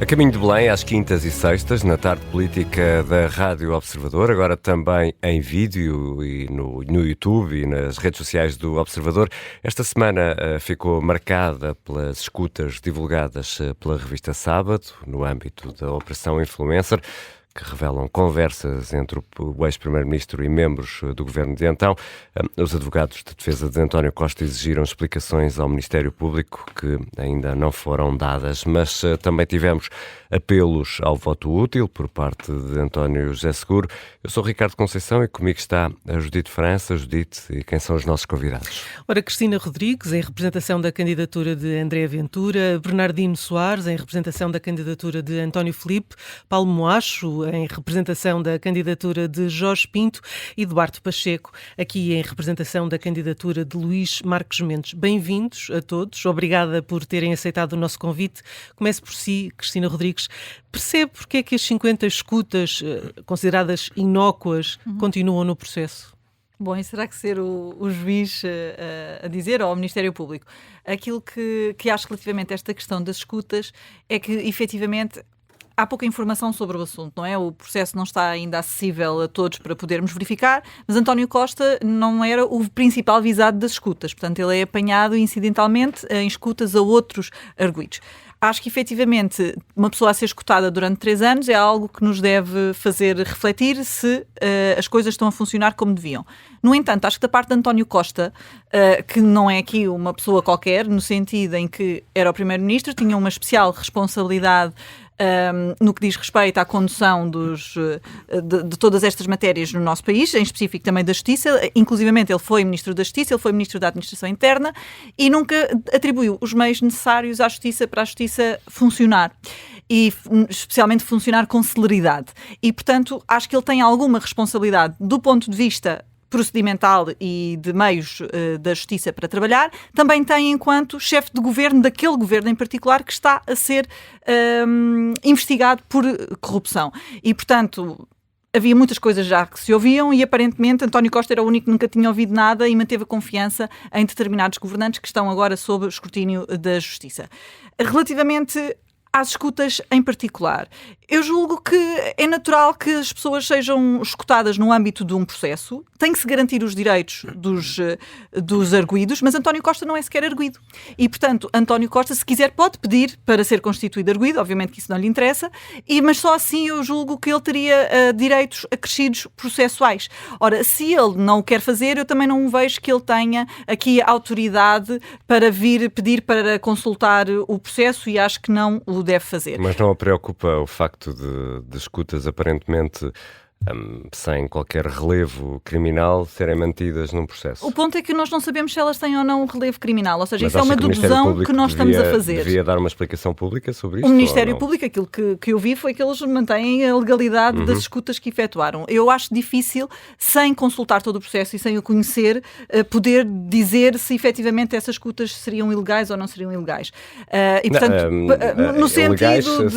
caminho de Belém, às quintas e sextas, na tarde política da Rádio Observador, agora também em vídeo e no YouTube e nas redes sociais do Observador. Esta semana ficou marcada pelas escutas divulgadas pela revista Sábado, no âmbito da Operação Influencer, que revelam conversas entre o ex-primeiro-ministro e membros do governo de então. Os advogados de defesa de António Costa exigiram explicações ao Ministério Público, que ainda não foram dadas, mas também tivemos apelos ao voto útil por parte de António José Seguro. Eu sou Ricardo Conceição e comigo está a Judite França. Judite, e quem são os nossos convidados? Ora, Cristina Rodrigues, em representação da candidatura de André Ventura, Bernardino Soares, em representação da candidatura de António Filipe, Paulo Moacho, em representação da candidatura de Jorge Pinto, e Duarte Pacheco, aqui em representação da candidatura de Luís Marques Mendes. Bem-vindos a todos, obrigada por terem aceitado o nosso convite. Começo por si, Cristina Rodrigues. Percebe porque é que as 50 escutas, consideradas inócuas, continuam no processo? Bom, e será que ser o juiz a dizer, ou ao Ministério Público? Aquilo que acho relativamente a esta questão das escutas é que, efetivamente, há pouca informação sobre o assunto, não é? O processo não está ainda acessível a todos para podermos verificar, mas António Costa não era o principal visado das escutas, portanto ele é apanhado incidentalmente em escutas a outros arguidos. Acho que, efetivamente, uma pessoa a ser escutada durante 3 anos é algo que nos deve fazer refletir se as coisas estão a funcionar como deviam. No entanto, acho que da parte de António Costa, que não é aqui uma pessoa qualquer, no sentido em que era o primeiro-ministro, tinha uma especial responsabilidade no que diz respeito à condução de todas estas matérias no nosso país, em específico também da Justiça. Inclusivamente ele foi Ministro da Justiça, ele foi Ministro da Administração Interna e nunca atribuiu os meios necessários à Justiça para a Justiça funcionar. E especialmente funcionar com celeridade. E, portanto, acho que ele tem alguma responsabilidade do ponto de vista procedimental e de meios da Justiça para trabalhar, também tem enquanto chefe de governo daquele governo em particular que está a ser investigado por corrupção. E, portanto, havia muitas coisas já que se ouviam e, aparentemente, António Costa era o único que nunca tinha ouvido nada e manteve a confiança em determinados governantes que estão agora sob o escrutínio da Justiça. Relativamente às escutas em particular, eu julgo que é natural que as pessoas sejam escutadas no âmbito de um processo, tem que se garantir os direitos dos arguidos, mas António Costa não é sequer arguido. E, portanto, António Costa, se quiser, pode pedir para ser constituído arguido, obviamente que isso não lhe interessa, mas só assim eu julgo que ele teria direitos acrescidos processuais. Ora, se ele não o quer fazer, eu também não vejo que ele tenha aqui a autoridade para vir pedir para consultar o processo e acho que não o deve fazer. Mas não a preocupa o facto de escutas aparentemente sem qualquer relevo criminal serem mantidas num processo? O ponto é que nós não sabemos se elas têm ou não um relevo criminal, ou seja, Mas isso é uma dedução que nós estamos a fazer. Devia dar uma explicação pública sobre isto? O Ministério Público, aquilo que eu vi foi que eles mantêm a legalidade das escutas que efetuaram. Eu acho difícil, sem consultar todo o processo e sem o conhecer, poder dizer se efetivamente essas escutas seriam ilegais ou não seriam ilegais. E, portanto, no sentido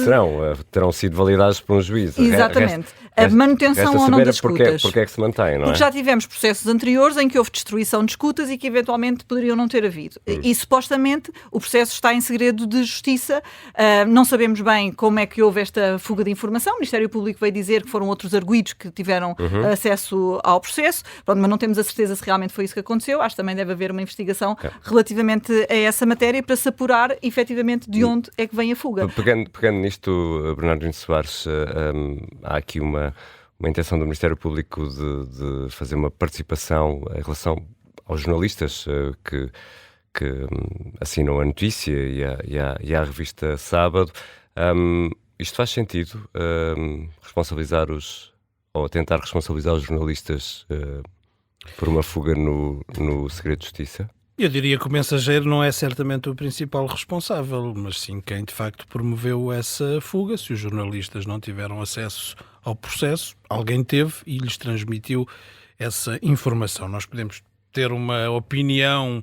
terão sido validadas por um juiz. Exatamente. A manutenção ou não das escutas. Porque é que se mantém, não é? Porque já tivemos processos anteriores em que houve destruição de escutas e que eventualmente poderiam não ter havido. E supostamente o processo está em segredo de justiça. Não sabemos bem como é que houve esta fuga de informação. O Ministério Público veio dizer que foram outros arguidos que tiveram acesso ao processo. Pronto, mas não temos a certeza se realmente foi isso que aconteceu. Acho que também deve haver uma investigação relativamente a essa matéria para se apurar efetivamente de onde é que vem a fuga. Pegando nisto, Bernardino Soares, há aqui uma intenção do Ministério Público de fazer uma participação em relação aos jornalistas que assinam a notícia e à revista Sábado. Isto faz sentido? Ou tentar responsabilizar os jornalistas por uma fuga no segredo de justiça? Eu diria que o mensageiro não é certamente o principal responsável, mas sim quem de facto promoveu essa fuga. Se os jornalistas não tiveram acesso ao processo, alguém teve e lhes transmitiu essa informação. Nós podemos ter uma opinião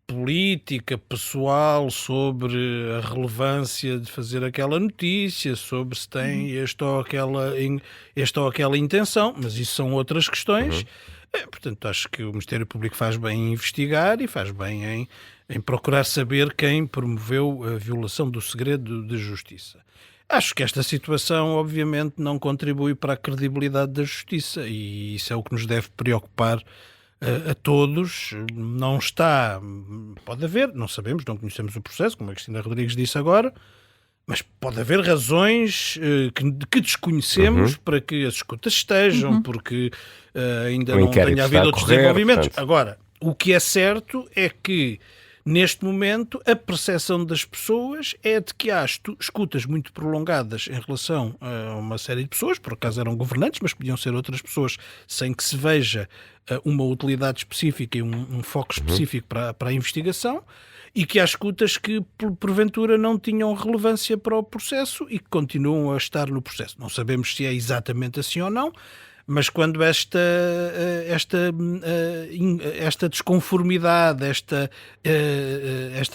política, pessoal, sobre a relevância de fazer aquela notícia, sobre se tem esta ou aquela intenção, mas isso são outras questões. Portanto, acho que o Ministério Público faz bem em investigar e faz bem em procurar saber quem promoveu a violação do segredo de justiça. Acho que esta situação, obviamente, não contribui para a credibilidade da justiça e isso é o que nos deve preocupar a todos. Não está, pode haver, não sabemos, não conhecemos o processo, como a Cristina Rodrigues disse agora, mas pode haver razões que desconhecemos para que as escutas estejam, porque ainda não tenha havido outros desenvolvimentos. Portanto. Agora, o que é certo é que neste momento, a percepção das pessoas é de que há escutas muito prolongadas em relação a uma série de pessoas, por acaso eram governantes, mas podiam ser outras pessoas, sem que se veja uma utilidade específica e um foco específico para a investigação, e que há escutas que, porventura, não tinham relevância para o processo e que continuam a estar no processo. Não sabemos se é exatamente assim ou não, mas quando esta desconformidade, esta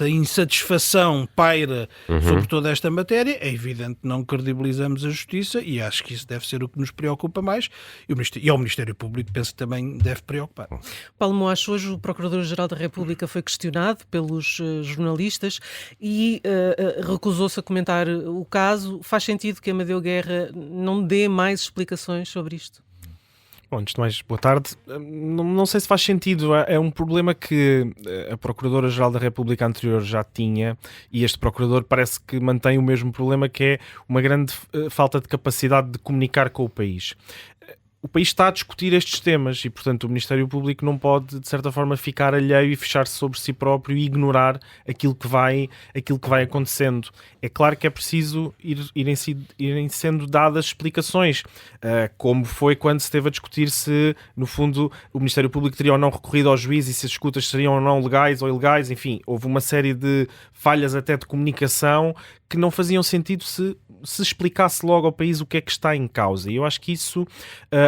insatisfação paira sobre toda esta matéria, é evidente que não credibilizamos a justiça e acho que isso deve ser o que nos preocupa mais e ao Ministério Público penso que também deve preocupar. Paulo Moacho, hoje o Procurador-Geral da República foi questionado pelos jornalistas e recusou-se a comentar o caso. Faz sentido que Amadeu Guerra não dê mais explicações sobre isto? Bom, antes de mais, boa tarde. Não sei se faz sentido. É um problema que a Procuradora-Geral da República anterior já tinha e este Procurador parece que mantém o mesmo problema, que é uma grande falta de capacidade de comunicar com o país. O país está a discutir estes temas e, portanto, o Ministério Público não pode, de certa forma, ficar alheio e fechar-se sobre si próprio e ignorar aquilo que vai acontecendo. É claro que é preciso irem sendo dadas explicações, como foi quando se esteve a discutir se, no fundo, o Ministério Público teria ou não recorrido ao juiz e se as escutas seriam ou não legais ou ilegais. Enfim, houve uma série de falhas até de comunicação que não faziam sentido se explicasse logo ao país o que é que está em causa. E eu acho que isso,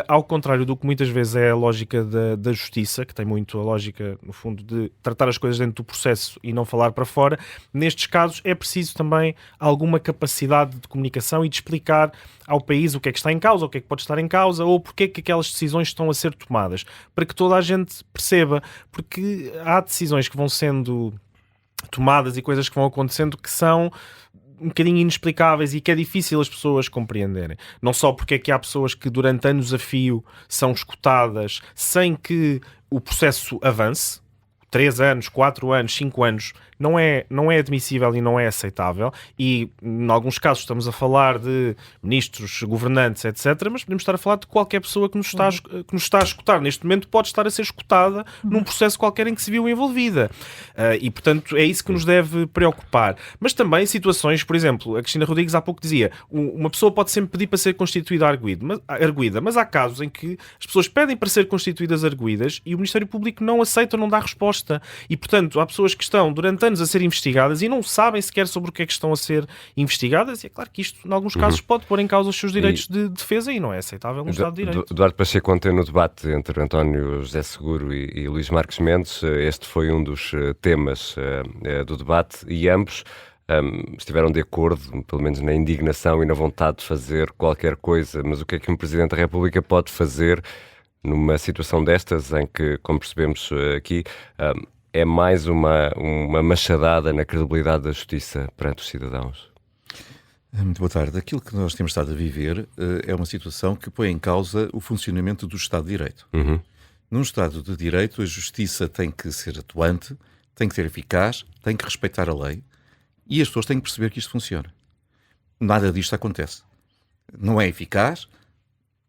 ao contrário do que muitas vezes é a lógica da justiça, que tem muito a lógica, no fundo, de tratar as coisas dentro do processo e não falar para fora, nestes casos é preciso também alguma capacidade de comunicação e de explicar ao país o que é que está em causa, o que é que pode estar em causa ou porque é que aquelas decisões estão a ser tomadas, para que toda a gente perceba, porque há decisões que vão sendo tomadas e coisas que vão acontecendo que são um bocadinho inexplicáveis e que é difícil as pessoas compreenderem. Não só porque é que há pessoas que durante anos a fio são escutadas sem que o processo avance, 3 anos, 4 anos, 5 anos, não é admissível e não é aceitável e, em alguns casos, estamos a falar de ministros, governantes, etc., mas podemos estar a falar de qualquer pessoa que nos está a escutar. Neste momento pode estar a ser escutada num processo qualquer em que se viu envolvida. E, portanto, é isso que nos deve preocupar. Mas também situações, por exemplo, a Cristina Rodrigues há pouco dizia, uma pessoa pode sempre pedir para ser constituída arguida, mas há casos em que as pessoas pedem para ser constituídas arguidas e o Ministério Público não aceita ou não dá resposta. E, portanto, há pessoas que estão durante anos a ser investigadas e não sabem sequer sobre o que é que estão a ser investigadas e é claro que isto, em alguns casos, pode pôr em causa os seus direitos de defesa e não é aceitável no Estado de Direito. Eduardo Pacheco, ontem no debate entre António José Seguro e Luís Marques Mendes, este foi um dos temas do debate e ambos estiveram de acordo, pelo menos na indignação e na vontade de fazer qualquer coisa, mas o que é que um Presidente da República pode fazer numa situação destas em que, como percebemos aqui, é mais uma machadada na credibilidade da justiça perante os cidadãos? Muito boa tarde. Aquilo que nós temos estado a viver é uma situação que põe em causa o funcionamento do Estado de Direito. Num Estado de Direito, a justiça tem que ser atuante, tem que ser eficaz, tem que respeitar a lei e as pessoas têm que perceber que isto funciona. Nada disto acontece. Não é eficaz.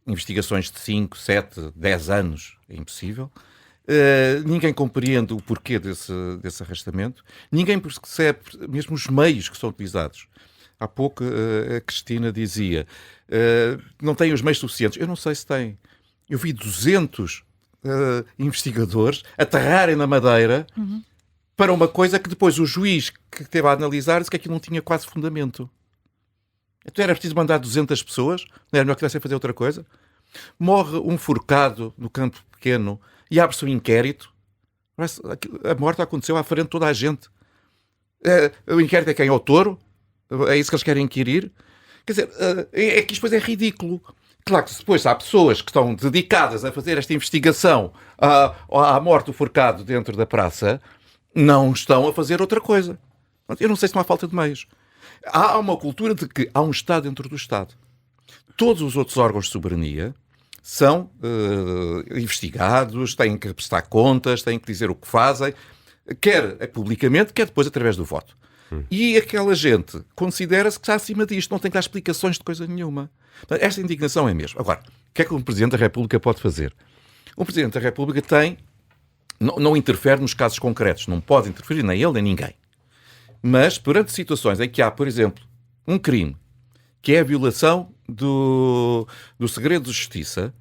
Investigações de 5, 7, 10 anos é impossível. Ninguém compreende o porquê desse arrastamento. Ninguém percebe mesmo os meios que são utilizados. Há pouco a Cristina dizia não tem os meios suficientes. Eu não sei se tem. Eu vi 200 investigadores aterrarem na Madeira para uma coisa que depois o juiz que esteve a analisar disse que aquilo não tinha quase fundamento. Então era preciso mandar 200 pessoas? Não era melhor que tivessem a fazer outra coisa? Morre um forcado no campo pequeno e abre-se um inquérito. A morte aconteceu à frente de toda a gente. O inquérito é quem? É o touro? É isso que eles querem inquirir? Quer dizer, é que isto depois é ridículo. Claro que depois há pessoas que estão dedicadas a fazer esta investigação à morte do forcado dentro da praça, não estão a fazer outra coisa. Eu não sei se não há falta de meios. Há uma cultura de que há um Estado dentro do Estado. Todos os outros órgãos de soberania são investigados, têm que prestar contas, têm que dizer o que fazem, quer publicamente, quer depois através do voto. E aquela gente considera-se que está acima disto, não tem que dar explicações de coisa nenhuma. Esta indignação é mesmo. Agora, o que é que um Presidente da República pode fazer? O Presidente da República não interfere nos casos concretos, não pode interferir, nem ele nem ninguém. Mas, perante situações em que há, por exemplo, um crime, que é a violação do segredo de justiça,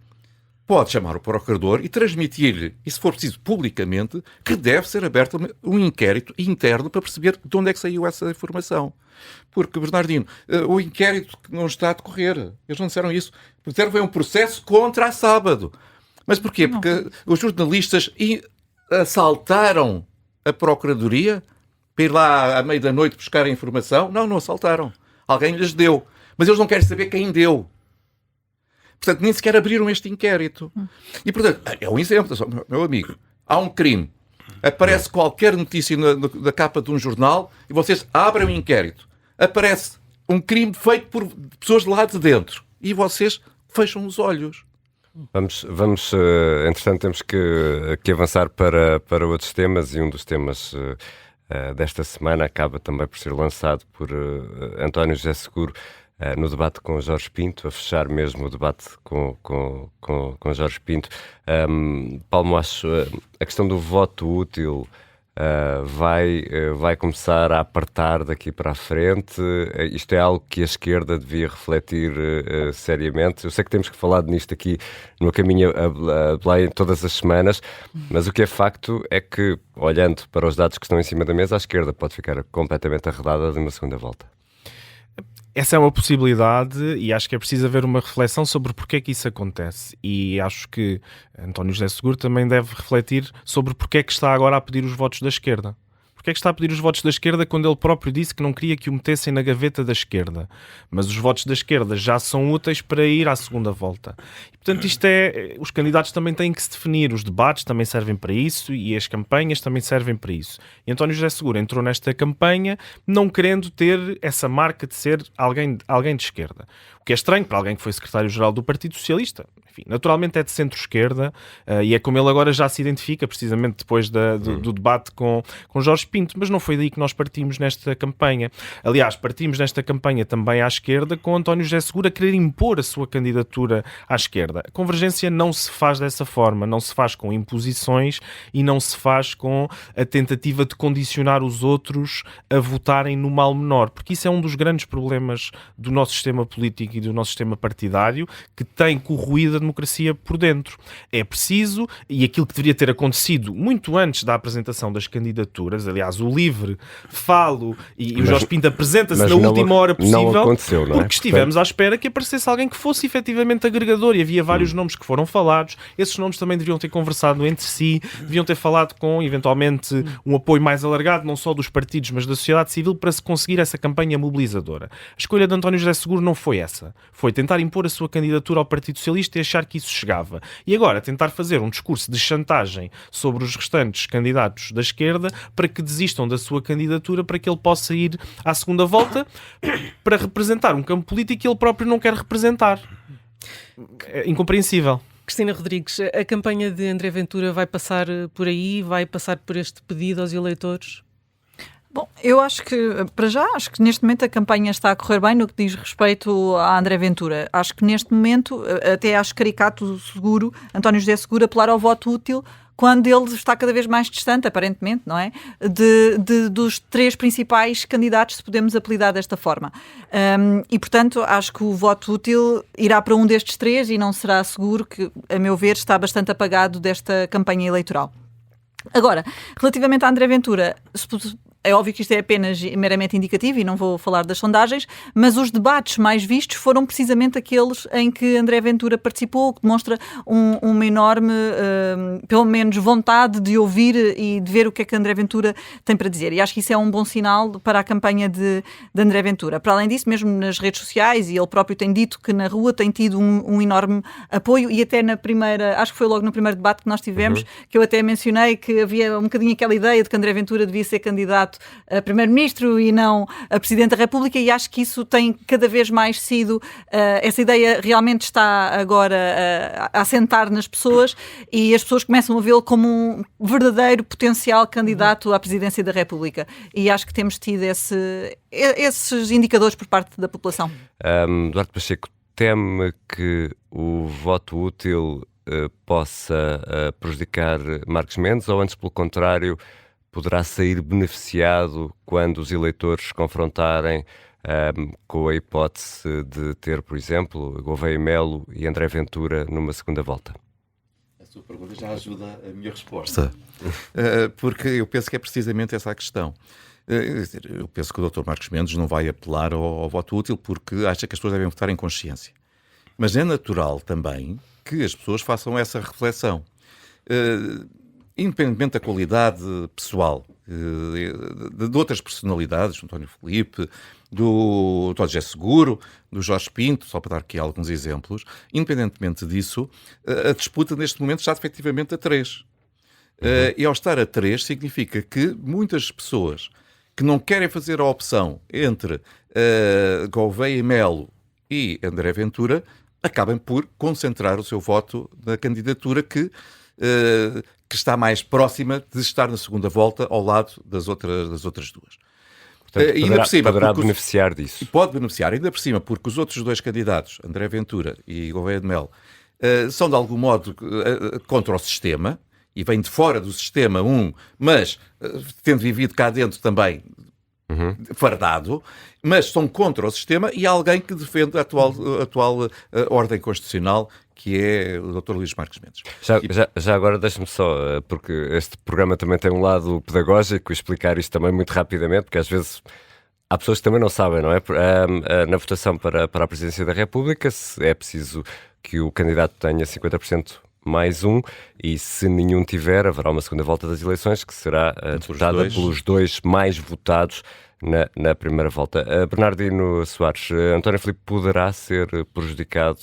pode chamar o procurador e transmitir-lhe, e se for preciso publicamente, que deve ser aberto um inquérito interno para perceber de onde é que saiu essa informação. Porque, Bernardino, o inquérito não está a decorrer. Eles não disseram isso. Foi um processo contra a Sábado. Mas porquê? Porque os jornalistas assaltaram a Procuradoria para ir lá à meia da noite buscar a informação? Não assaltaram. Alguém lhes deu. Mas eles não querem saber quem deu. Portanto, nem sequer abriram este inquérito. E, portanto, é um exemplo, meu amigo. Há um crime. Aparece qualquer notícia na capa de um jornal e vocês abrem um inquérito. Aparece um crime feito por pessoas de lá de dentro. E vocês fecham os olhos. Vamos entretanto, temos que avançar para outros temas, e um dos temas desta semana acaba também por ser lançado por António José Seguro no debate com Jorge Pinto, a fechar mesmo o debate com Jorge Pinto. Paulo Moacho, a questão do voto útil vai começar a apertar daqui para a frente? Isto é algo que a esquerda devia refletir seriamente. Eu sei que temos que falar nisto aqui no Caminho a Belém todas as semanas, mas o que é facto é que, olhando para os dados que estão em cima da mesa, a esquerda pode ficar completamente arredada de uma segunda volta. Essa é uma possibilidade e acho que é preciso haver uma reflexão sobre porque é que isso acontece. E acho que António José Seguro também deve refletir sobre porque é que está agora a pedir os votos da esquerda. Porque é que está a pedir os votos da esquerda quando ele próprio disse que não queria que o metessem na gaveta da esquerda? Mas os votos da esquerda já são úteis para ir à segunda volta. E, portanto, os candidatos também têm que se definir. Os debates também servem para isso e as campanhas também servem para isso. E António José Seguro entrou nesta campanha não querendo ter essa marca de ser alguém de esquerda. O que é estranho para alguém que foi secretário-geral do Partido Socialista. Enfim, naturalmente é de centro-esquerda e é como ele agora já se identifica, precisamente depois do debate com Jorge Pinto, mas não foi daí que nós partimos nesta campanha. Aliás, partimos nesta campanha também à esquerda, com António José Seguro a querer impor a sua candidatura à esquerda. A convergência não se faz dessa forma, não se faz com imposições e não se faz com a tentativa de condicionar os outros a votarem no mal menor, porque isso é um dos grandes problemas do nosso sistema político e do nosso sistema partidário, que tem corroído a democracia por dentro. É preciso, e aquilo que deveria ter acontecido muito antes da apresentação das candidaturas, aliás, o LIVRE, Falo e o Jorge Pinto apresenta-se na última hora possível, não aconteceu, não é? Porque estivemos à espera que aparecesse alguém que fosse efetivamente agregador, e havia vários nomes que foram falados. Esses nomes também deviam ter conversado entre si, deviam ter falado com, eventualmente, um apoio mais alargado, não só dos partidos, mas da sociedade civil, para se conseguir essa campanha mobilizadora. A escolha de António José Seguro não foi essa. Foi tentar impor a sua candidatura ao Partido Socialista e achar que isso chegava. E agora tentar fazer um discurso de chantagem sobre os restantes candidatos da esquerda para que desistam da sua candidatura, para que ele possa ir à segunda volta para representar um campo político que ele próprio não quer representar. É incompreensível. Cristina Rodrigues, a campanha de André Ventura vai passar por aí? Vai passar por este pedido aos eleitores? Bom, eu acho que, para já, acho que neste momento a campanha está a correr bem no que diz respeito a André Ventura. Acho que neste momento, até acho caricato Seguro, António José Seguro, apelar ao voto útil quando ele está cada vez mais distante, aparentemente, não é? Dos três principais candidatos, se podemos apelidar desta forma. E, portanto, acho que o voto útil irá para um destes três e não será Seguro, que, a meu ver, está bastante apagado desta campanha eleitoral. Agora, relativamente a André Ventura, é óbvio que isto é apenas meramente indicativo e não vou falar das sondagens, mas os debates mais vistos foram precisamente aqueles em que André Ventura participou, que demonstra uma enorme, pelo menos, vontade de ouvir e de ver o que é que André Ventura tem para dizer. E acho que isso é um bom sinal para a campanha de André Ventura. Para além disso, mesmo nas redes sociais, e ele próprio tem dito que na rua tem tido um enorme apoio, e até na primeira, acho que foi logo no primeiro debate que nós tivemos, que eu até mencionei que havia um bocadinho aquela ideia de que André Ventura devia ser candidato candidato a primeiro-ministro e não a presidente da República, e acho que isso tem cada vez mais sido, essa ideia realmente está agora a assentar nas pessoas, e as pessoas começam a vê-lo como um verdadeiro potencial candidato à presidência da República, e acho que temos tido esses indicadores por parte da população. Duarte Pacheco, teme que o voto útil possa prejudicar Marcos Mendes, ou antes, pelo contrário, poderá sair beneficiado quando os eleitores se confrontarem com a hipótese de ter, por exemplo, Gouveia Melo e André Ventura numa segunda volta? A sua pergunta já ajuda a minha resposta, porque eu penso que é precisamente essa a questão. Eu penso que o Dr. Marcos Mendes não vai apelar ao voto útil porque acha que as pessoas devem votar em consciência. Mas é natural também que as pessoas façam essa reflexão. Independentemente da qualidade pessoal de outras personalidades, do António Filipe, do José Seguro, do Jorge Pinto, só para dar aqui alguns exemplos, independentemente disso, a disputa neste momento está efetivamente a 3. E ao estar a 3 significa que muitas pessoas que não querem fazer a opção entre Gouveia Melo e André Ventura acabem por concentrar o seu voto na candidatura que está mais próxima de estar na segunda volta ao lado das outras duas. Portanto, poderá beneficiar disso. Pode beneficiar, ainda por cima, porque os outros dois candidatos, André Ventura e Gouveia de Melo, são de algum modo contra o sistema, e vêm de fora do sistema mas tendo vivido cá dentro também fardado, mas são contra o sistema, e há alguém que defende a atual ordem constitucional, que é o Dr. Luís Marcos Mendes. Já agora deixe-me só, porque este programa também tem um lado pedagógico, explicar isto também muito rapidamente, porque às vezes há pessoas que também não sabem, não é? Na votação para a presidência da República é preciso que o candidato tenha 50% mais um, e se nenhum tiver, haverá uma segunda volta das eleições que será disputada pelos dois mais votados na primeira volta. Bernardino Soares, António Filipe poderá ser prejudicado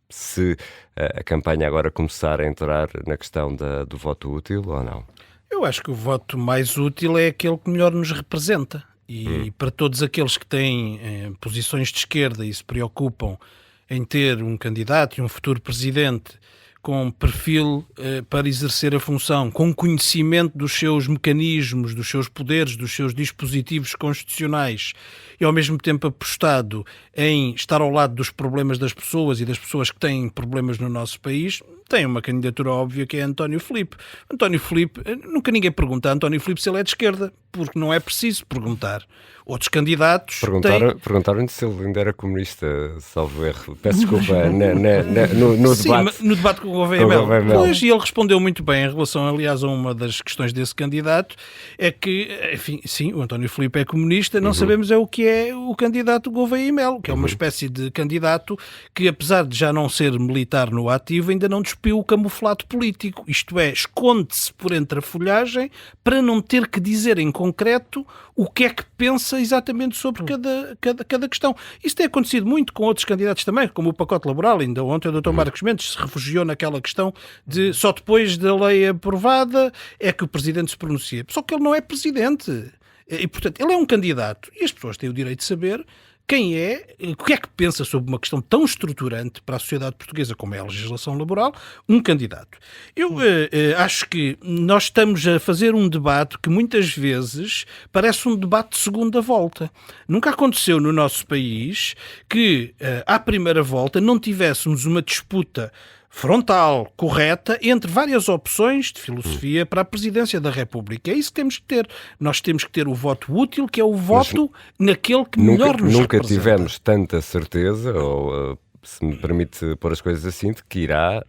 se a campanha agora começar a entrar na questão do voto útil ou não? Eu acho que o voto mais útil é aquele que melhor nos representa, e para todos aqueles que têm posições de esquerda e se preocupam em ter um candidato e um futuro presidente com perfil para exercer a função, com conhecimento dos seus mecanismos, dos seus poderes, dos seus dispositivos constitucionais, e ao mesmo tempo apostado em estar ao lado dos problemas das pessoas e das pessoas que têm problemas no nosso país, tem uma candidatura óbvia, que é António Filipe. António Filipe, nunca ninguém pergunta a António Filipe se ele é de esquerda, porque não é preciso perguntar. Outros candidatos perguntaram-lhe se ele ainda era comunista, salvo erro. Peço desculpa, no sim, debate. No debate com o Gouveia Melo. Pois, e ele respondeu muito bem em relação, aliás, a uma das questões desse candidato, é que, enfim, sim, o António Filipe é comunista, não sabemos o que é o candidato Gouveia Melo, que é uma espécie de candidato que, apesar de já não ser militar no ativo, ainda não despiu o camuflado político, isto é, esconde-se por entre a folhagem para não ter que dizer em concreto o que é que pensa exatamente sobre cada questão. Isso tem acontecido muito com outros candidatos também, como o pacote laboral. Ainda ontem o Dr. Marcos Mendes se refugiou naquela questão de só depois da lei aprovada é que o Presidente se pronuncia. Só que ele não é Presidente. E, portanto, ele é um candidato e as pessoas têm o direito de saber quem é, o que é que pensa sobre uma questão tão estruturante para a sociedade portuguesa como é a legislação laboral, um candidato. Eu acho que nós estamos a fazer um debate que muitas vezes parece um debate de segunda volta. Nunca aconteceu no nosso país que à primeira volta não tivéssemos uma disputa frontal, correta, entre várias opções de filosofia para a presidência da República. É isso que temos que ter. Nós temos que ter o voto útil, que é o voto naquele que melhor nos nunca representa. tivemos tanta certeza, ou se me permite pôr as coisas assim, de que irá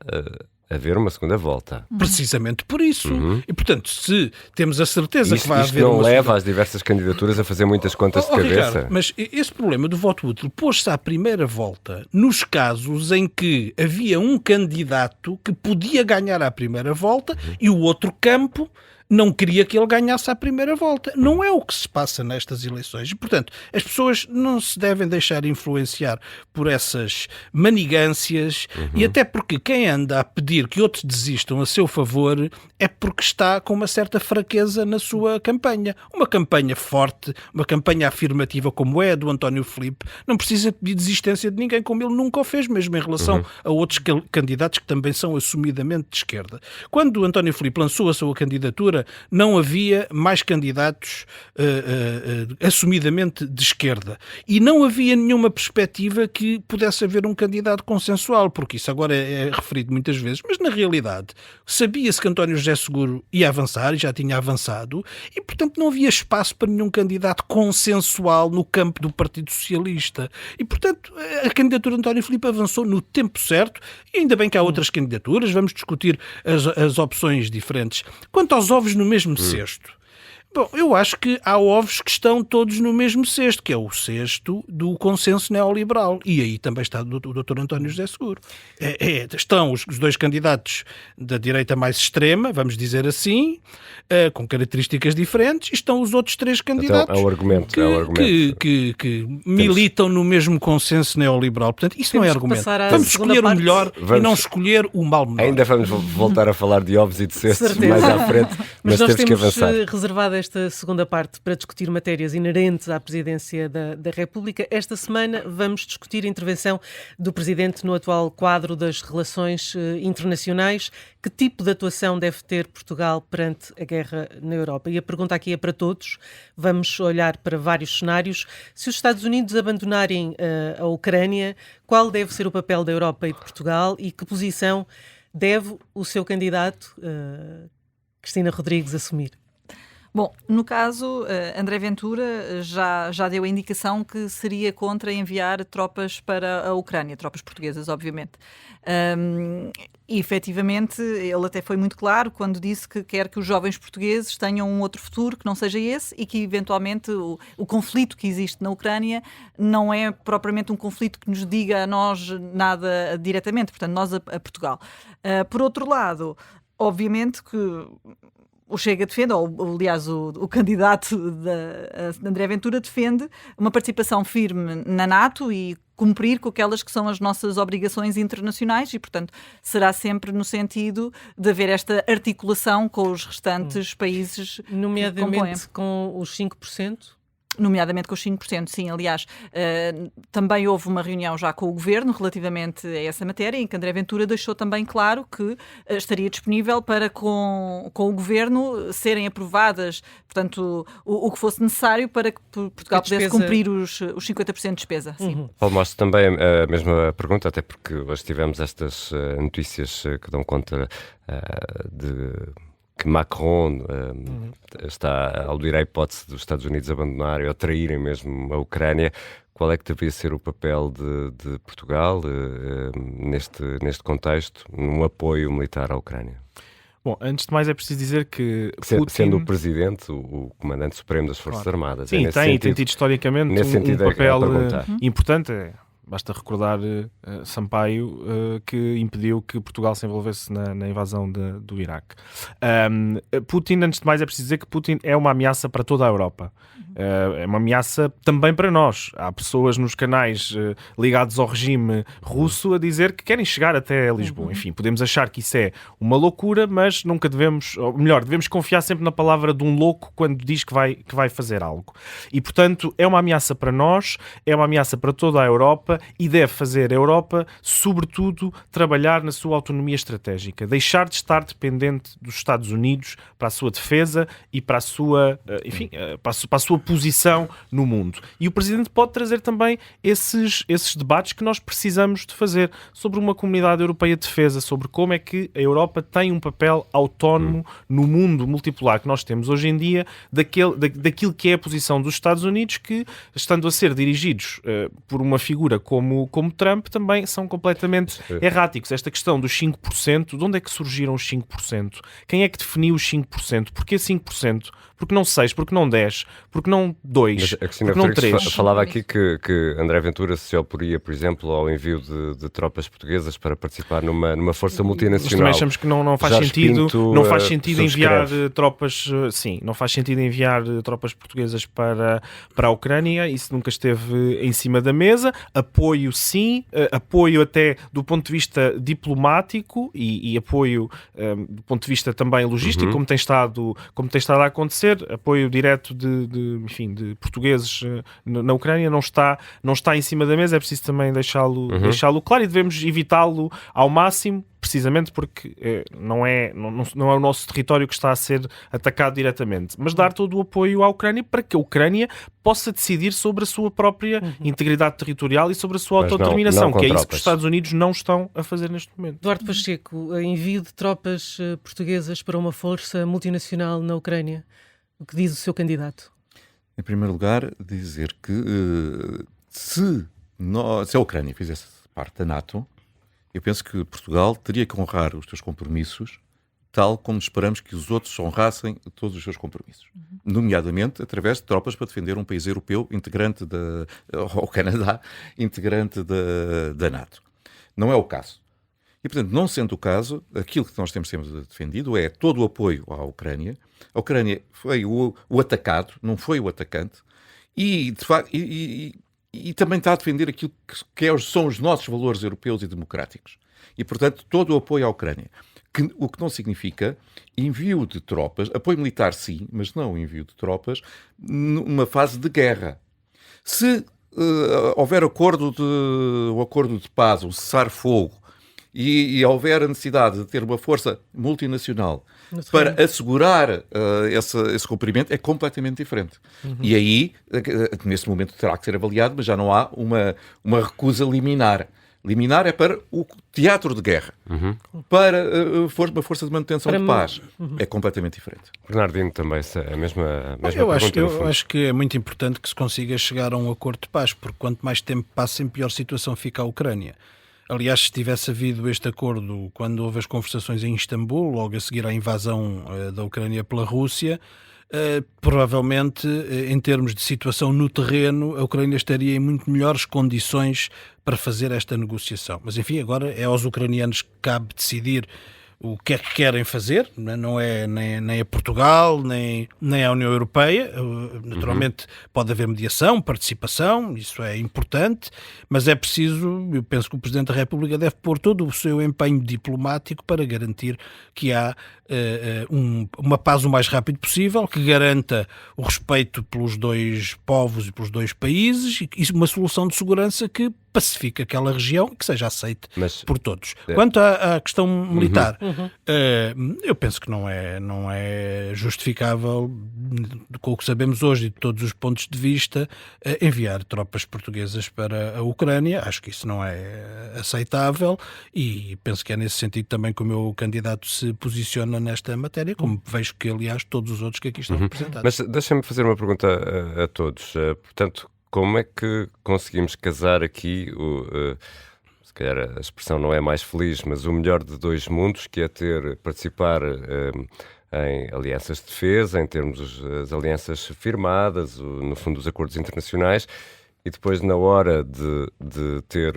haver uma segunda volta. Precisamente por isso. E, portanto, se temos a certeza que vai haver não uma leva segunda... às diversas candidaturas a fazer muitas contas de cabeça? Ricardo, mas esse problema do voto útil pôs-se à primeira volta nos casos em que havia um candidato que podia ganhar à primeira volta e o outro campo não queria que ele ganhasse à primeira volta. Não é o que se passa nestas eleições. E, portanto, as pessoas não se devem deixar influenciar por essas manigâncias e até porque quem anda a pedir que outros desistam a seu favor é porque está com uma certa fraqueza na sua campanha. Uma campanha forte, uma campanha afirmativa como é a do António Filipe, não precisa pedir desistência de ninguém, como ele nunca o fez, mesmo em relação a outros candidatos que também são assumidamente de esquerda. Quando o António Filipe lançou a sua candidatura, não havia mais candidatos assumidamente de esquerda. E não havia nenhuma perspectiva que pudesse haver um candidato consensual, porque isso agora é referido muitas vezes, mas na realidade sabia-se que António José Seguro ia avançar, e já tinha avançado, e portanto não havia espaço para nenhum candidato consensual no campo do Partido Socialista. E portanto a candidatura de António Filipe avançou no tempo certo, e ainda bem que há outras candidaturas, vamos discutir as opções diferentes. Quanto aos ovos no mesmo cesto, bom, eu acho que há ovos que estão todos no mesmo cesto, que é o cesto do consenso neoliberal. E aí também está o Dr. António José Seguro. Estão os dois candidatos da direita mais extrema, vamos dizer assim, com características diferentes, e estão os outros três candidatos então, é o argumento, que militam no mesmo consenso neoliberal. Portanto, isso não é argumento. Vamos escolher o melhor e não escolher o mal menor. Ainda vamos voltar a falar de ovos e de cestos mais à frente, mas nós temos que avançar. Reservado esta segunda parte para discutir matérias inerentes à presidência da República. Esta semana vamos discutir a intervenção do Presidente no atual quadro das relações internacionais. Que tipo de atuação deve ter Portugal perante a guerra na Europa? E a pergunta aqui é para todos. Vamos olhar para vários cenários. Se os Estados Unidos abandonarem a Ucrânia, qual deve ser o papel da Europa e de Portugal e que posição deve o seu candidato, Cristina Rodrigues, assumir? Bom, no caso, André Ventura já deu a indicação que seria contra enviar tropas para a Ucrânia, tropas portuguesas, obviamente. E, efetivamente, ele até foi muito claro quando disse que quer que os jovens portugueses tenham um outro futuro que não seja esse e que, eventualmente, o conflito que existe na Ucrânia não é propriamente um conflito que nos diga a nós nada diretamente, portanto, nós a Portugal. Por outro lado, obviamente que o Chega defende, ou aliás o candidato de André Ventura defende uma participação firme na NATO e cumprir com aquelas que são as nossas obrigações internacionais e, portanto, será sempre no sentido de haver esta articulação com os restantes países. Nomeadamente com os 5%? Nomeadamente com os 5%, sim. Aliás, também houve uma reunião já com o Governo relativamente a essa matéria, em que André Ventura deixou também claro que estaria disponível para, com o Governo, serem aprovadas, portanto, o que fosse necessário para que Portugal pudesse cumprir os 50% de despesa. Sim. Paulo, mostro também a mesma pergunta, até porque hoje tivemos estas notícias que dão conta de que Macron está a aludir à hipótese dos Estados Unidos abandonarem ou traírem mesmo a Ucrânia. Qual é que deveria ser o papel de Portugal neste contexto, num apoio militar à Ucrânia? Bom, antes de mais é preciso dizer que Putin... Sendo o Presidente, o Comandante Supremo das Forças Armadas. Sim, tem tido historicamente um papel importante. Basta recordar Sampaio, que impediu que Portugal se envolvesse na invasão do Iraque. Putin, antes de mais, é preciso dizer que Putin é uma ameaça para toda a Europa. É uma ameaça também para nós. Há pessoas nos canais ligados ao regime russo a dizer que querem chegar até Lisboa. Enfim, podemos achar que isso é uma loucura, mas nunca devemos, ou melhor, devemos confiar sempre na palavra de um louco quando diz que vai fazer algo. E, portanto, é uma ameaça para nós, é uma ameaça para toda a Europa, e deve fazer a Europa, sobretudo, trabalhar na sua autonomia estratégica, deixar de estar dependente dos Estados Unidos para a sua defesa e para a sua, para a sua posição no mundo. E o Presidente pode trazer também esses debates que nós precisamos de fazer sobre uma comunidade europeia de defesa, sobre como é que a Europa tem um papel autónomo no mundo multipolar que nós temos hoje em dia, daquilo que é a posição dos Estados Unidos, que, estando a ser dirigidos por uma figura como Trump, também são completamente erráticos. Esta questão dos 5%, de onde é que surgiram os 5%? Quem é que definiu os 5%? Porquê 5%? Porque não 6%? Porque não 10%? Porque Porque não 2? Mas a Cristina Porque não Rodrigues 3? falava aqui que André Ventura se oporia, por exemplo, ao envio de tropas portuguesas para participar numa força Nós multinacional. também achamos que não faz Jorge sentido, Pinto, não faz sentido enviar subscreve. tropas, sim, não faz sentido enviar tropas portuguesas para a Ucrânia, isso nunca esteve em cima da mesa. Apoio sim, apoio até do ponto de vista diplomático e apoio do ponto de vista também logístico, como tem estado a acontecer. Apoio direto de portugueses na Ucrânia não está em cima da mesa, é preciso também deixá-lo claro, e devemos evitá-lo ao máximo, precisamente porque não é o nosso território que está a ser atacado diretamente, mas dar todo o apoio à Ucrânia para que a Ucrânia possa decidir sobre a sua própria integridade territorial e sobre a sua Mas autodeterminação, não com que é isso tropas. que os Estados Unidos não estão a fazer neste momento. Eduardo Pacheco, envio de tropas portuguesas para uma força multinacional na Ucrânia. O que diz o seu candidato? Em primeiro lugar, dizer que se a Ucrânia fizesse parte da NATO, eu penso que Portugal teria que honrar os seus compromissos, tal como esperamos que os outros honrassem todos os seus compromissos. Nomeadamente através de tropas para defender um país europeu integrante ou Canadá, integrante da NATO. Não é o caso. E, portanto, não sendo o caso, aquilo que nós temos sempre defendido é todo o apoio à Ucrânia. A Ucrânia foi o atacado, não foi o atacante, e, de facto, e também está a defender aquilo que são os nossos valores europeus e democráticos. E, portanto, todo o apoio à Ucrânia. O que não significa envio de tropas, apoio militar sim, mas não envio de tropas, numa fase de guerra. Se houver o acordo de paz, um cessar-fogo, e houver a necessidade de ter uma força multinacional para assegurar esse cumprimento, é completamente diferente. E aí, nesse momento, terá que ser avaliado, mas já não há uma recusa liminar. Liminar é para o teatro de guerra. Para uma força de manutenção de paz. É completamente diferente. Bernardino, também a mesma Eu pergunta. acho que é muito importante que se consiga chegar a um acordo de paz, porque quanto mais tempo passa, em pior situação fica a Ucrânia. Aliás, se tivesse havido este acordo quando houve as conversações em Istambul, logo a seguir à invasão da Ucrânia pela Rússia, provavelmente, em termos de situação no terreno, a Ucrânia estaria em muito melhores condições para fazer esta negociação. Mas, enfim, agora é aos ucranianos que cabe decidir o que é que querem fazer, não é nem a Portugal, nem a União Europeia. Naturalmente pode haver mediação, participação, isso é importante, mas é preciso, eu penso que o Presidente da República deve pôr todo o seu empenho diplomático para garantir que há uma paz o mais rápido possível, que garanta o respeito pelos dois povos e pelos dois países e uma solução de segurança que pacifique aquela região e que seja aceite por todos. Quanto à questão militar, eu penso que não é justificável, com o que sabemos hoje e de todos os pontos de vista, enviar tropas portuguesas para a Ucrânia. Acho que isso não é aceitável e penso que é nesse sentido também que o meu candidato se posiciona nesta matéria, como vejo que, aliás, todos os outros que aqui estão representados. Mas deixa-me fazer uma pergunta a todos. Portanto, como é que conseguimos casar aqui se calhar a expressão não é mais feliz, mas o melhor de dois mundos, que é participar em alianças de defesa, em termos das alianças firmadas, no fundo, os acordos internacionais, e depois, na hora de ter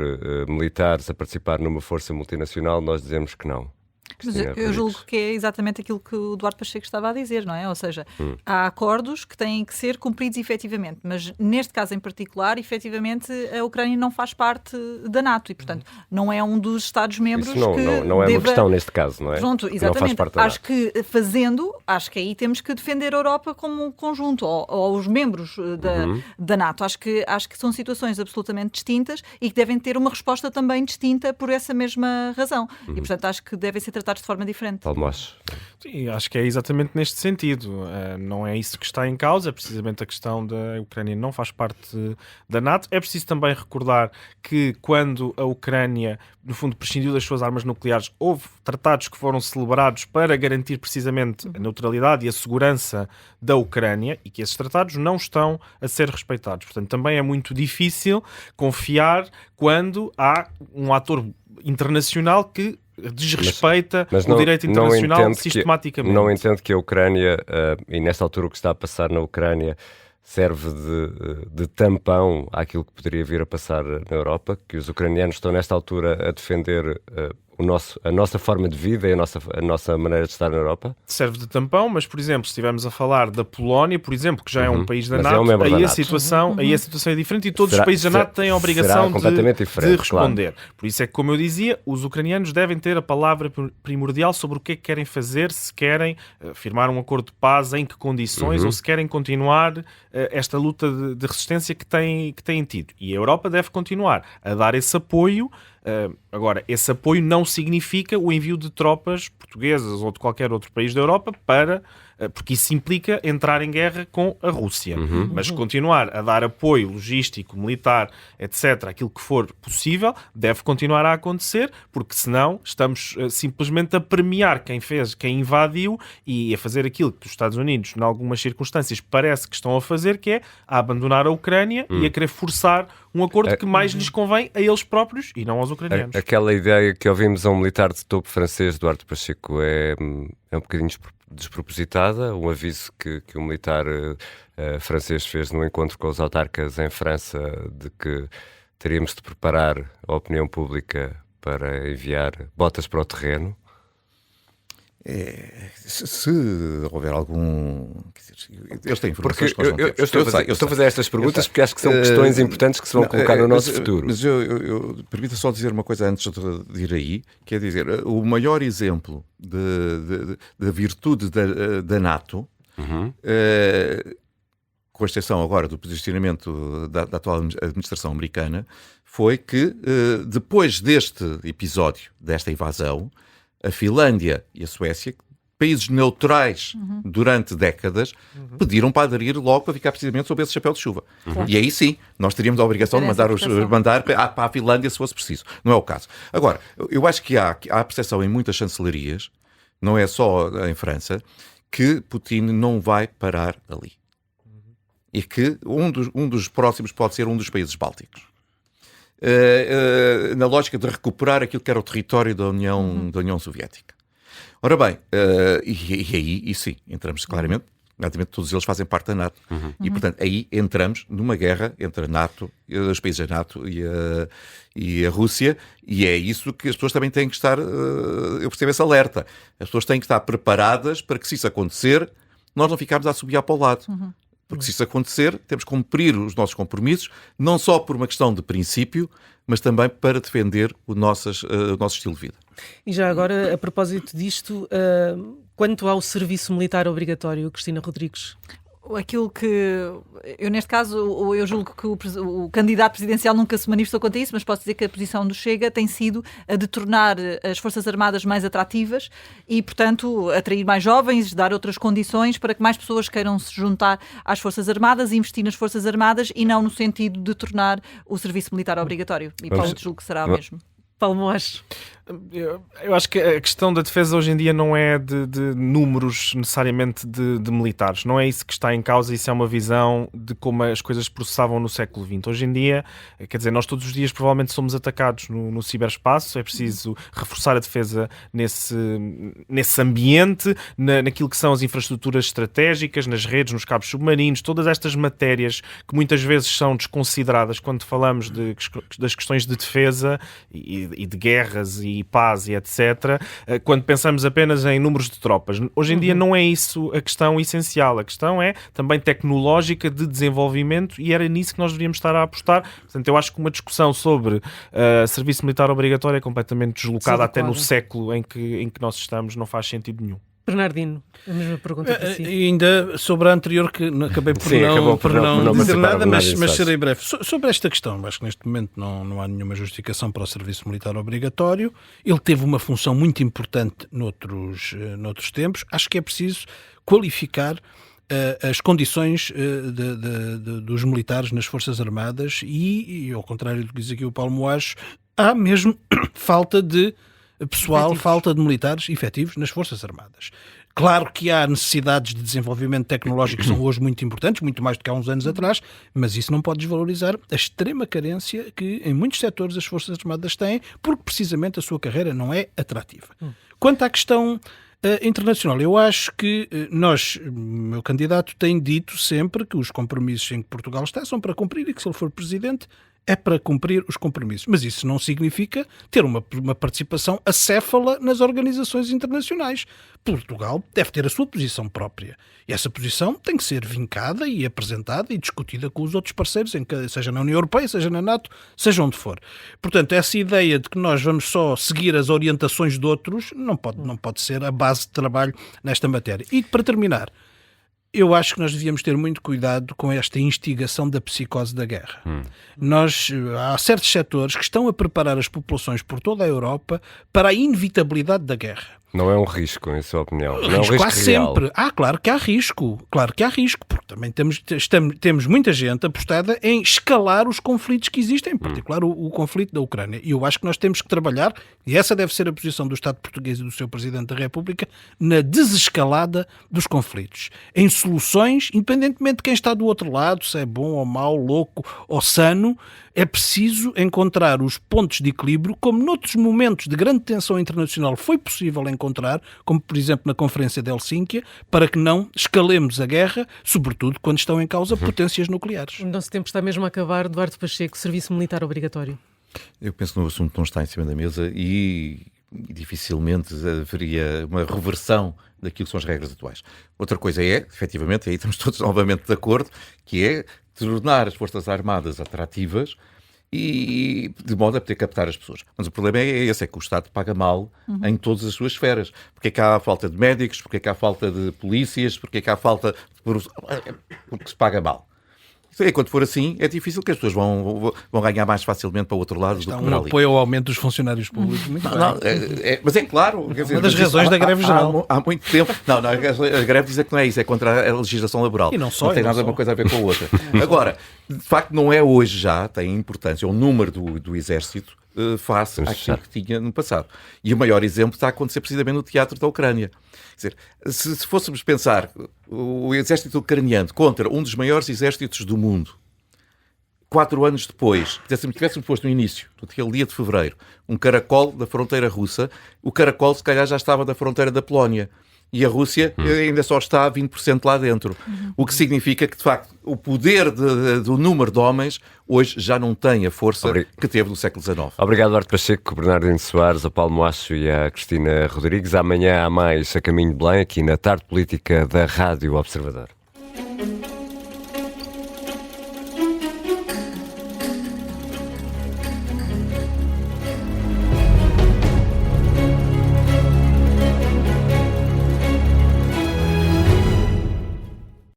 militares a participar numa força multinacional, nós dizemos que não? Mas eu julgo que é exatamente aquilo que o Eduardo Pacheco estava a dizer, não é? Ou seja, há acordos que têm que ser cumpridos efetivamente, mas neste caso em particular, efetivamente, a Ucrânia não faz parte da NATO e, portanto, não é um dos Estados-membros que não é uma questão neste caso, não é? Pronto, exatamente. Acho que acho que aí temos que defender a Europa como um conjunto, ou os membros da NATO. Acho que são situações absolutamente distintas e que devem ter uma resposta também distinta por essa mesma razão. E, portanto, acho que devem ser tratados de forma diferente. Paulo Moacho. Sim, acho que é exatamente neste sentido. Não é isso que está em causa, é precisamente a questão da Ucrânia não faz parte da NATO. É preciso também recordar que quando a Ucrânia, no fundo, prescindiu das suas armas nucleares, houve tratados que foram celebrados para garantir precisamente a neutralidade e a segurança da Ucrânia e que esses tratados não estão a ser respeitados. Portanto, também é muito difícil confiar quando há um ator internacional que desrespeita o direito internacional sistematicamente. Não entendo que a Ucrânia, e nesta altura o que está a passar na Ucrânia, serve de tampão àquilo que poderia vir a passar na Europa, que os ucranianos estão nesta altura a defender a nossa forma de vida e a nossa maneira de estar na Europa? Serve de tampão, mas, por exemplo, se estivermos a falar da Polónia, por exemplo, que já é um país da Mas NATO, é um membro da aí a NATO. situação é diferente e todos os países da NATO têm a obrigação de responder. Claro. Por isso é que, como eu dizia, os ucranianos devem ter a palavra primordial sobre o que é que querem fazer, se querem firmar um acordo de paz, em que condições, ou se querem continuar esta luta de resistência que têm tido. E a Europa deve continuar a dar esse apoio. Agora, esse apoio não significa o envio de tropas portuguesas ou de qualquer outro país da Europa porque isso implica entrar em guerra com a Rússia. Mas continuar a dar apoio logístico, militar, etc., aquilo que for possível, deve continuar a acontecer, porque senão estamos simplesmente a premiar quem invadiu e a fazer aquilo que os Estados Unidos, em algumas circunstâncias, parece que estão a fazer, que é a abandonar a Ucrânia e a querer forçar um acordo que mais lhes convém a eles próprios e não aos ucranianos. Aquela ideia que ouvimos a um militar de topo francês, Duarte Pacheco, é um bocadinho despropositada. Um aviso que o militar francês fez no encontro com os autarcas em França, de que teríamos de preparar a opinião pública para enviar botas para o terreno. Se houver algum... Eles têm informações porque eu estou a fazer estas perguntas porque acho que são questões importantes que se vão colocar no nosso futuro. Mas eu permita só dizer uma coisa antes de ir aí, que é dizer, o maior exemplo da virtude da NATO, com exceção agora do posicionamento da atual administração americana, foi que depois deste episódio, desta invasão, a Finlândia e a Suécia, países neutrais durante décadas, pediram para aderir logo para ficar precisamente sob esse chapéu de chuva. E aí sim, nós teríamos a obrigação de mandar para a Finlândia se fosse preciso. Não é o caso. Agora, eu acho que há a percepção em muitas chancelarias, não é só em França, que Putin não vai parar ali. E que um dos próximos pode ser um dos países bálticos. Na lógica de recuperar aquilo que era o território da União Soviética. Ora bem, e sim, entramos claramente, todos eles fazem parte da NATO, e portanto aí entramos numa guerra entre a NATO, os países da NATO e a Rússia, e é isso que as pessoas também têm que estar, eu percebo esse alerta, as pessoas têm que estar preparadas para que, se isso acontecer, nós não ficarmos a assobiar para o lado. Porque se isso acontecer, temos que cumprir os nossos compromissos, não só por uma questão de princípio, mas também para defender o nosso estilo de vida. E já agora, a propósito disto, quanto ao serviço militar obrigatório, Cristina Rodrigues? Aquilo que eu, neste caso, eu julgo que o candidato presidencial nunca se manifestou quanto a isso, mas posso dizer que a posição do Chega tem sido a de tornar as Forças Armadas mais atrativas e, portanto, atrair mais jovens, dar outras condições para que mais pessoas queiram se juntar às Forças Armadas e investir nas Forças Armadas, e não no sentido de tornar o serviço militar obrigatório. E Paulo, julgo que será o mesmo. Paulo Moacho. Eu acho que a questão da defesa hoje em dia não é de números necessariamente de militares, não é isso que está em causa, isso é uma visão de como as coisas processavam no século XX. Hoje em dia, quer dizer, nós todos os dias provavelmente somos atacados no ciberespaço, é preciso reforçar a defesa nesse ambiente, naquilo que são as infraestruturas estratégicas, nas redes, nos cabos submarinos, todas estas matérias que muitas vezes são desconsideradas quando falamos das questões de defesa e de guerras e paz e etc., quando pensamos apenas em números de tropas. Hoje em dia não é isso a questão essencial, a questão é também tecnológica, de desenvolvimento, e era nisso que nós deveríamos estar a apostar. Portanto, eu acho que uma discussão sobre serviço militar obrigatório é completamente deslocada até no século em que nós estamos, não faz sentido nenhum. Bernardino, a mesma pergunta para si. Ainda sobre a anterior, que acabei por não dizer nada, mas serei breve. Sobre esta questão, acho que neste momento não há nenhuma justificação para o serviço militar obrigatório. Ele teve uma função muito importante noutros tempos. Acho que é preciso qualificar as condições dos militares nas Forças Armadas e, ao contrário do que diz aqui o Paulo Moacho, há mesmo falta de pessoal, falta de militares efetivos nas Forças Armadas. Claro que há necessidades de desenvolvimento tecnológico que são hoje muito importantes, muito mais do que há uns anos atrás, mas isso não pode desvalorizar a extrema carência que em muitos setores as Forças Armadas têm, porque precisamente a sua carreira não é atrativa. Quanto à questão Internacional, eu acho que o meu candidato tem dito sempre que os compromissos em que Portugal está são para cumprir e que se ele for presidente é para cumprir os compromissos. Mas isso não significa ter uma participação acéfala nas organizações internacionais. Portugal deve ter a sua posição própria. E essa posição tem que ser vincada e apresentada e discutida com os outros parceiros, seja na União Europeia, seja na NATO, seja onde for. Portanto, essa ideia de que nós vamos só seguir as orientações de outros não pode ser a base de trabalho nesta matéria. E, para terminar, eu acho que nós devíamos ter muito cuidado com esta instigação da psicose da guerra. Há certos setores que estão a preparar as populações por toda a Europa para a inevitabilidade da guerra. Não é um risco, em sua opinião? Não é um Risco há risco real. sempre. Claro que há risco, porque também temos muita gente apostada em escalar os conflitos que existem, em particular o conflito da Ucrânia. E eu acho que nós temos que trabalhar, e essa deve ser a posição do Estado português e do seu Presidente da República, na desescalada dos conflitos, em soluções, independentemente de quem está do outro lado, se é bom ou mau, louco ou sano. É preciso encontrar os pontos de equilíbrio, como noutros momentos de grande tensão internacional foi possível encontrar, como por exemplo na Conferência de Helsínquia, para que não escalemos a guerra, sobretudo quando estão em causa potências nucleares. O nosso tempo está mesmo a acabar. Eduardo Pacheco, serviço militar obrigatório. Eu penso que o assunto não está em cima da mesa e dificilmente haveria uma reversão daquilo que são as regras atuais. Outra coisa é, efetivamente, aí estamos todos novamente de acordo, que é tornar as Forças Armadas atrativas e de modo a poder captar as pessoas. Mas o problema é esse, é que o Estado paga mal em todas as suas esferas. Porque é que há falta de médicos, porque é que há falta de polícias, porque é que há falta... Porque se paga mal. E quando for assim, é difícil que as pessoas vão ganhar mais facilmente para o outro lado do que para ali. Apoio ao aumento dos funcionários públicos. Muito bem. Mas é claro... Quer dizer, uma das razões da greve geral. Há muito tempo... Não, a greve diz que não é isso, é contra a legislação laboral. E não só. Não tem nada uma coisa a ver com a outra. Agora, de facto, não é hoje já, tem importância, o número do Exército face àquilo que tinha no passado. E o maior exemplo está a acontecer precisamente no teatro da Ucrânia. Quer dizer, se fôssemos pensar o exército ucraniano contra um dos maiores exércitos do mundo, 4 anos depois, se tivéssemos posto no início, naquele dia de fevereiro, um caracol da fronteira russa, o caracol se calhar já estava da fronteira da Polónia. E a Rússia ainda só está a 20% lá dentro. O que significa que, de facto, o poder do número de homens hoje já não tem a força que teve no século XIX. Obrigado, Eduardo Pacheco, Bernardino Soares, a Paulo Moacho e a Cristina Rodrigues. Amanhã há mais A Caminho de Belém, aqui na Tarde Política da Rádio Observador.